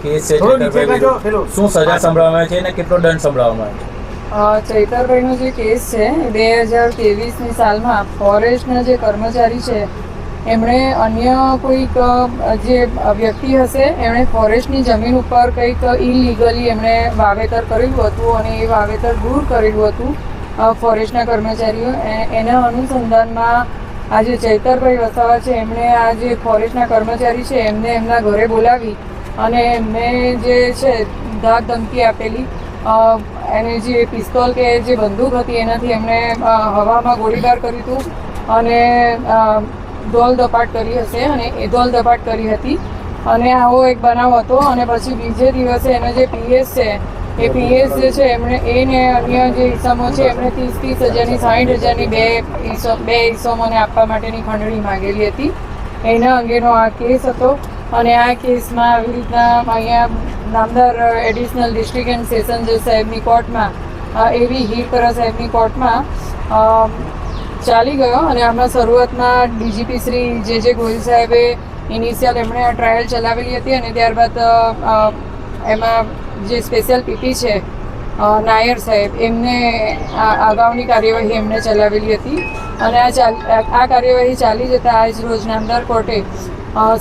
Case છે શું સજા સંભળાવવામાં આવે છે અને કેટલો દંડ સંભળાવવામાં આવે છે? ચૈતરભાઈનો જે કેસ છે 2023ની સાલમાં ફોરેસ્ટના જે કર્મચારી છે એમણે અન્ય કોઈક જે વ્યક્તિ હશે એમણે ફોરેસ્ટની જમીન ઉપર કંઈક ઇલીગલી એમણે વાવેતર કરેલું હતું અને એ વાવેતર દૂર કરેલું હતું ફોરેસ્ટના કર્મચારીઓ. એના અનુસંધાનમાં આ જે ચૈતરભાઈ વસાવા છે એમણે આ જે ફોરેસ્ટના કર્મચારી છે એમને એમના ઘરે બોલાવી અને એમને જે છે ધાક ધમકી આપેલી. એને જે પિસ્તોલ કે જે બંદૂક હતી એનાથી એમણે હવામાં ગોળીબાર કર્યું હતું અને દોલ ધપાટ કરી હશે અને એ દોલ ધપાટ કરી હતી અને આવો એક બનાવ હતો. અને પછી બીજે દિવસે એનો જે પીએસ છે એ પીએસ જે છે એમણે એને અન્ય જે ઇસમો છે એમણે 30 હજારની 60 હજારની બે ઇસમોને આપવા માટેની ખંડણી માંગેલી હતી. એના અંગેનો આ કેસ હતો અને આ કેસમાં આવી રીતના અહીંયા નામદાર એડિશનલ ડિસ્ટ્રિક્ટ એન્ડ સેશન જજ સાહેબની કોર્ટમાં એવી હીરપરા સાહેબની કોર્ટમાં ચાલી ગયો. અને આમાં શરૂઆતમાં ડીજીપી શ્રી જે ગોહિલ સાહેબે ઇનિશિયલ એમણે આ ટ્રાયલ ચલાવેલી હતી અને ત્યારબાદ એમાં જે સ્પેશિયલ પીપી છે નાયર સાહેબ એમને અગાઉની કાર્યવાહી એમને ચલાવેલી હતી. અને આ કાર્યવાહી ચાલી જતાં આજ રોજ નામદાર કોર્ટે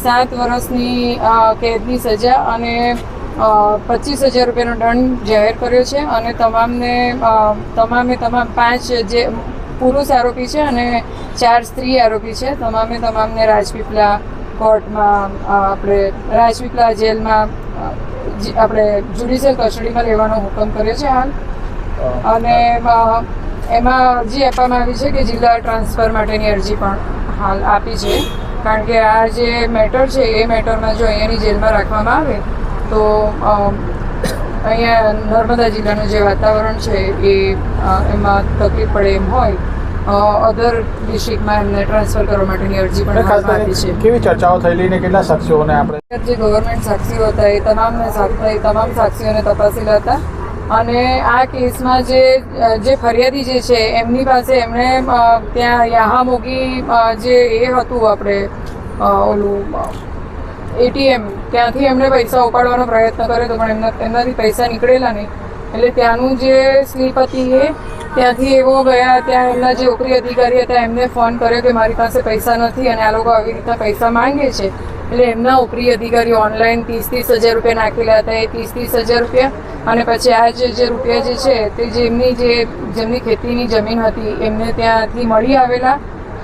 7 વર્ષની કેદની સજા અને 25,000 રૂપિયાનો દંડ જાહેર કર્યો છે. અને તમામ 5 જે પુરુષ આરોપી છે અને 4 સ્ત્રી આરોપી છે તમામને રાજપીપળા કોર્ટમાં આપણે રાજપીપળા જેલમાં આપણે જ્યુડિશિયલ કસ્ટડીમાં લેવાનો હુકમ કર્યો છે હાલ. અને એમાં અરજી આપવામાં આવી છે કે જિલ્લા ટ્રાન્સફર માટેની અરજી પણ હાલ આપી છે. કારણ કે આ જે મેટર છે એ મેટરમાં જો અહીંયાની જેલમાં રાખવામાં આવે તો અહીંયા નર્મદા જિલ્લાનું જે વાતાવરણ છે એ એમાં તકલીફ પડે એમ હોય અધર ડિસ્ટ્રિક્ટમાં એમને ટ્રાન્સફર કરવા માટેની અરજી પણ આપી છે. કેવી ચર્ચાઓ થયેલી ને કેટલા સાક્ષીઓને આપણે જે ગવર્મેન્ટ સાક્ષીઓ હતા એ તમામ સાક્ષીઓને તપાસેલા હતા. અને આ કેસમાં જે ફરિયાદી જે છે એમની પાસે એમણે ત્યાં યાહામોગી જે એ હતું આપણે ઓલું એટીએમ ત્યાંથી એમણે પૈસા ઉપાડવાનો પ્રયત્ન કર્યો હતો પણ એમનાથી પૈસા નીકળેલા નહીં. એટલે ત્યાંનું જે સ્લીપ હતી એ ત્યાંથી એવો ગયા ત્યાં એમના જે ઉપરી અધિકારી હતા એમને ફોન કર્યો કે મારી પાસે પૈસા નથી અને આ લોકો આવી રીતના પૈસા માંગે છે. એટલે એમના ઉપરી અધિકારીઓ ઓનલાઈન 30,000 રૂપિયા નાખેલા હતા. એ 30,000 રૂપિયા અને પછી આ જે રૂપિયા જે છે તે જેમની ખેતીની જમીન હતી એમને ત્યાંથી મળી આવેલા.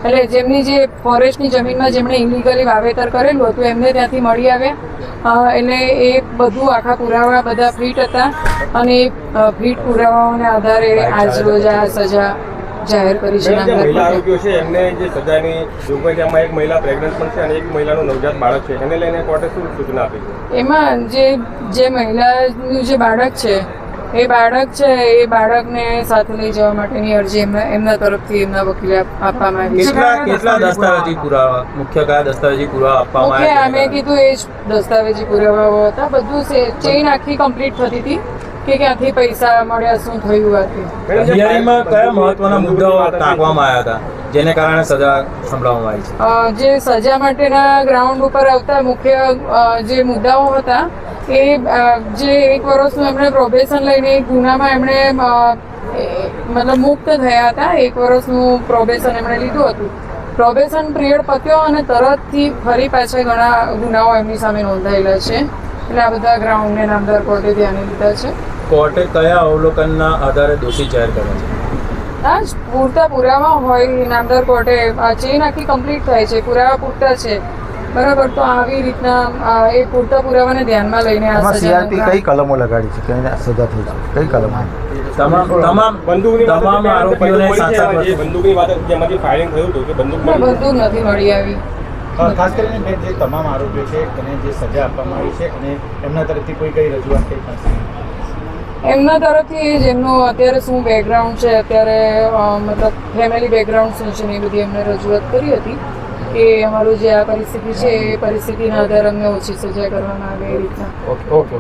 એટલે જેમની જે ફોરેસ્ટની જમીનમાં જેમણે ઇલીગલી વાવેતર કરેલું હતું એમને ત્યાંથી મળી આવ્યા. એટલે એ બધું આખા પુરાવા બધા ફિટ હતા અને એ ફિટ પુરાવાઓને આધારે આજ રોજ આ સજા જાહેર કરી છે. મહિલા આરોપીઓ છે એમને જે સજાની જોગવાઈ છે એમાં એક મહિલા પ્રેગ્નન્ટ પણ છે અને એક મહિલાનું નવજાત બાળક છે એને લઈને કોર્ટે શું સૂચના આપી છે? એમાં જે મહિલાનું જે બાળક છે એ બાળકને સાથે લઈ જવા માટેની અરજી એમના તરફથી એમના વકીલે આપવામાં આવી છે. કેટલા દસ્તાવેજી પુરાવા મુખ્ય કયા દસ્તાવેજી પુરાવા આપવામાં આવ્યા? મેં કીધું એ જ દસ્તાવેજી પુરાવાઓ હતા. બધું ચેઇન આખી કમ્પ્લીટ થતી હતી કે ક્યાંથી પૈસા મળ્યા શું થયું હતું. હિયરિંગમાં કયા મહત્વના મુદ્દાઓ ટાંકવામાં આવ્યા હતા જેને કારણે સજા સંભળાવવામાં આવી છે? જે સજા માટેના ગ્રાઉન્ડ ઉપર આવતા મુખ્ય જે મુદ્દાઓ હતા એ જે 1 વર્ષનું એમણે પ્રોબેશન લઈને એક ગુનામાં એમણે મતલબ મુક્ત થયા હતા. 1 વર્ષનું પ્રોબેશન એમણે લીધું હતું. પ્રોબેશન પિરિયડ પત્યો અને તરતથી ફરી પાછા ઘણા ગુનાઓ એમની સામે નોંધાયેલા છે. એટલે આ બધા ગ્રાઉન્ડને નામદાર કોર્ટે ધ્યાને લીધા છે. કોર્ટે કયા અવલોકનના આધારે દોષી જાહેર કર્યા છે? આ જ પૂરતા પુરાવા હોય નામદાર કોર્ટે ચેઇન આખી કમ્પ્લીટ થાય છે. પુરાવા પૂરતા છે બરાબર. તો આવી રીતના એ પૂરતા પુરાવાને ધ્યાનમાં લઈને આ સજા કઈ કલમો લગાડી છે કે સજા થઈ છે? કઈ કલમો? તમામ આરોપીઓને બંદૂકની વાત જેમાંથી ફાયરિંગ થયું હતું કે બંદૂક નથી મળી આવી. ખાસ કરીને જે તમામ આરોપીઓ છે એને જે સજા આપવામાં આવી છે અને એમના તરફથી કઈ રજૂઆત થઈ છે? એમના તરફથી જેમનું અત્યારે શું બેકગ્રાઉન્ડ છે અત્યારે મતલબ ફેમિલી બેકગ્રાઉન્ડ શું છે એ બધી એમને રજૂઆત કરી હતી કે અમારું જે આ પરિસ્થિતિ છે એ પરિસ્થિતિના આધારે અમને ઓછી સજા કરવામાં આવે એ રીતના. ઓકે.